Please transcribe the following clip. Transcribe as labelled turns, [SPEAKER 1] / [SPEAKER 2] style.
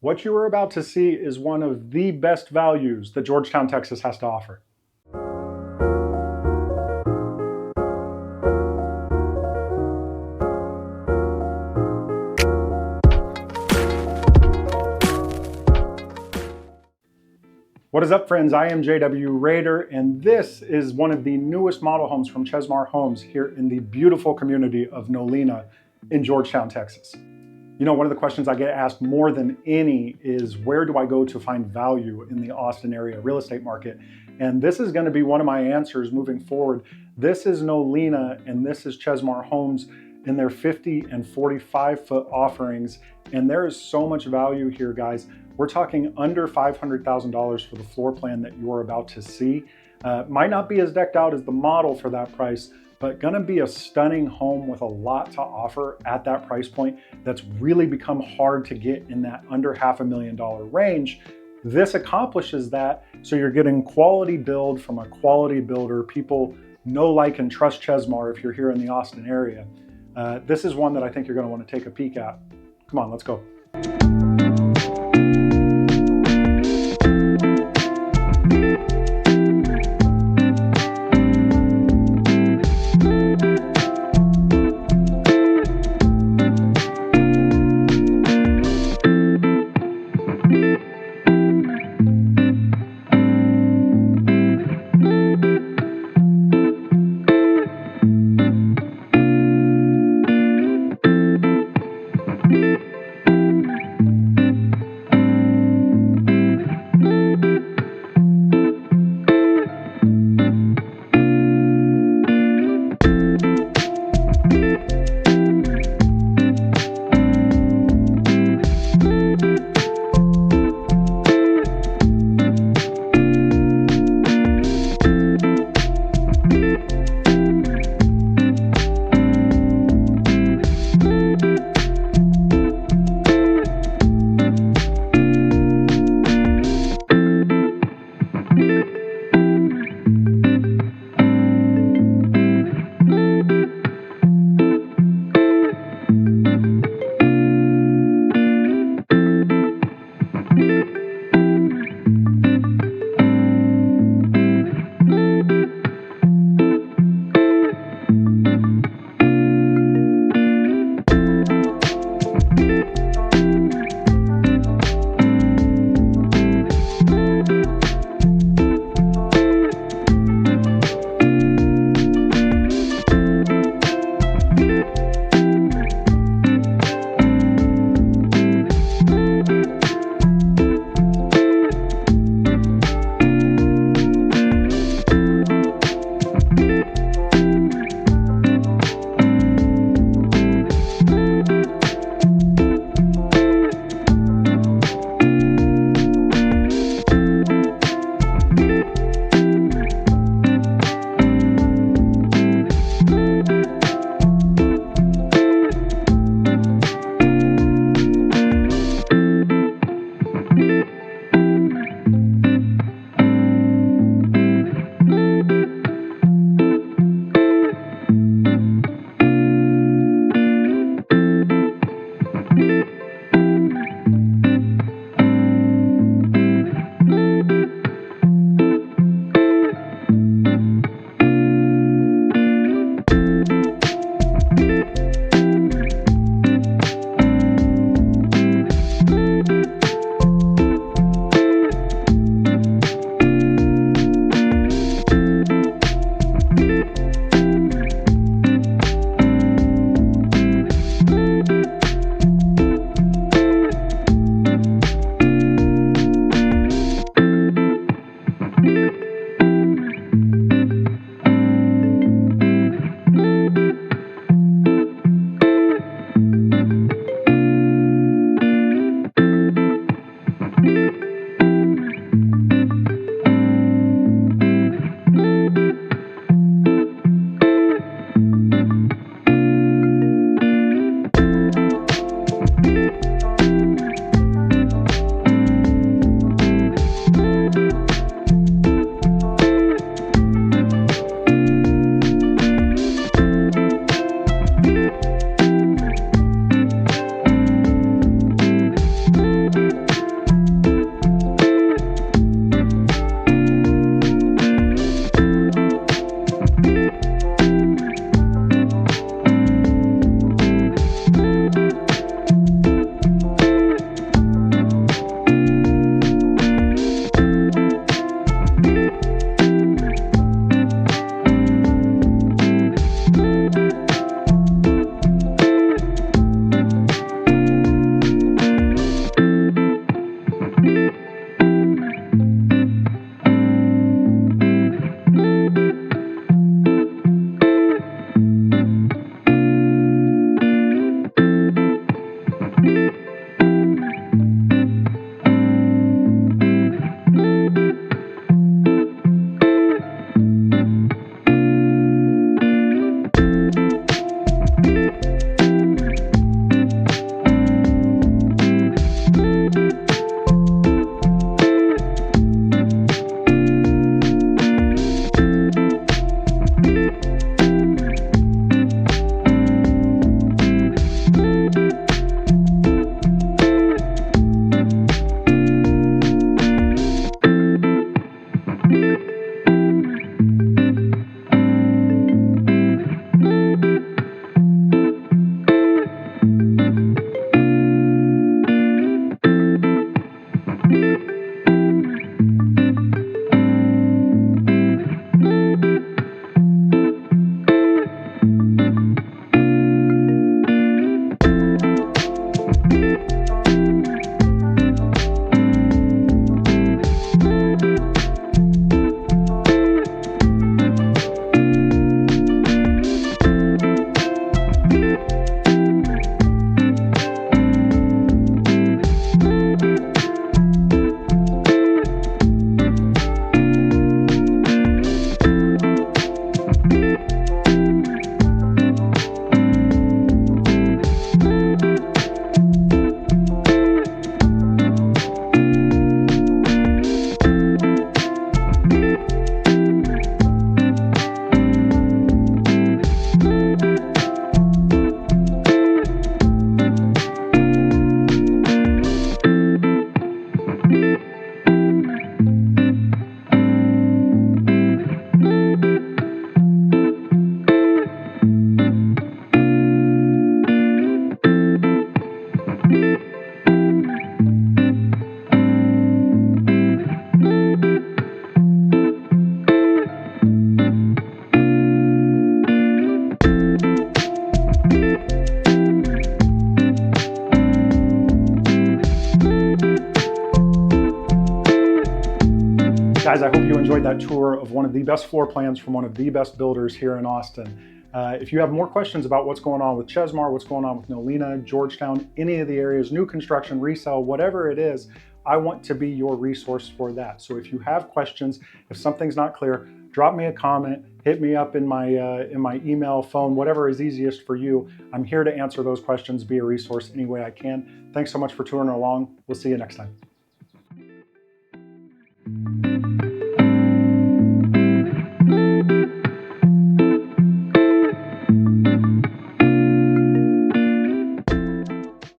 [SPEAKER 1] What you are about to see is one of the best values that Georgetown, Texas has to offer. What is up, friends? I am JW Raider, and this is one of the newest model homes from Chesmar Homes here in the beautiful community of Nolina in Georgetown, Texas. You know, one of the questions I get asked more than any is, where do I go to find value in the Austin area real estate market? And this is going to be one of my answers moving forward. This is Nolina, and this is Chesmar Homes in their 50 and 45-foot offerings. And there is so much value here, guys. We're talking under $500,000 for the floor plan that you are about to see. Might not be as decked out as the model for that price, but gonna be a stunning home with a lot to offer at that price point that's really become hard to get in that under $500,000 range. This accomplishes that, so you're getting quality build from a quality builder. People know, like, and trust Chesmar if you're here in the Austin area. This is one that I think you're gonna wanna take a peek at. Come on, let's go. Guys, I hope you enjoyed that tour of one of the best floor plans from one of the best builders here in Austin. If you have more questions about what's going on with Chesmar, what's going on with Nolina, Georgetown, any of the areas, new construction, resale, whatever it is, I want to be your resource for that. So if you have questions, if something's not clear, drop me a comment, hit me up in my email, phone, whatever is easiest for you. I'm here to answer those questions, be a resource any way I can. Thanks so much for touring along. We'll see you next time.